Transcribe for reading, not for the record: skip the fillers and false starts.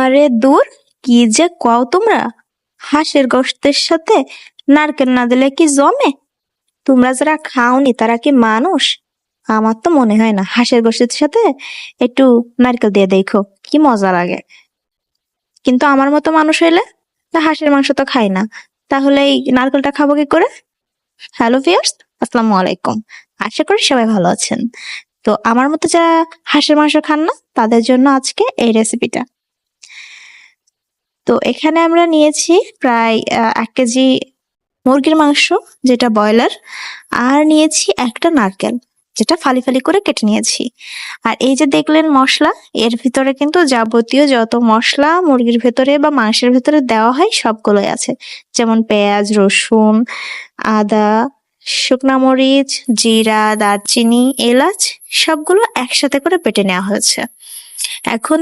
আরে দূর, কি যে কও তোমরা! হাঁসের গোশতের সাথে নারকেল না দিলে কি জমে? তোমরা যারা খাওনি তারা কি মানুষ? আমার তো মনে হয় না। হাঁসের গোশতের সাথে একটু নারকেল দিয়ে দেখো, কি মজা লাগে। কিন্তু আমার মতো মানুষ হইলে তা হাঁসের মাংস তো খাই না, তাহলে এই নারকেলটা খাবো কি করে? হ্যালো ভিউয়ার্স, আসসালামু আলাইকুম। আশা করি সবাই ভালো আছেন। তো আমার মতো যারা হাঁসের মাংস খান না তাদের জন্য আজকে এই রেসিপিটা। তো এখানে আমরা নিয়েছি প্রায় 1 কেজি মুরগির মাংস, যেটা ব্রয়লার, আর নিয়েছি একটা নারকেল, যেটা ফালি ফালি করে কেটে নিয়েছি। আর এই যে দেখলেন মশলা, এর ভিতরে কিন্তু যাবতীয় যত মশলা মুরগির ভেতরে বা মাংসের ভেতরে দেওয়া হয় সবগুলোই আছে, যেমন পেঁয়াজ, রসুন, আদা, শুকনা মরিচ, জিরা, দারচিনি, এলাচ, সবগুলো একসাথে করে বেটে নেওয়া হয়েছে। এখন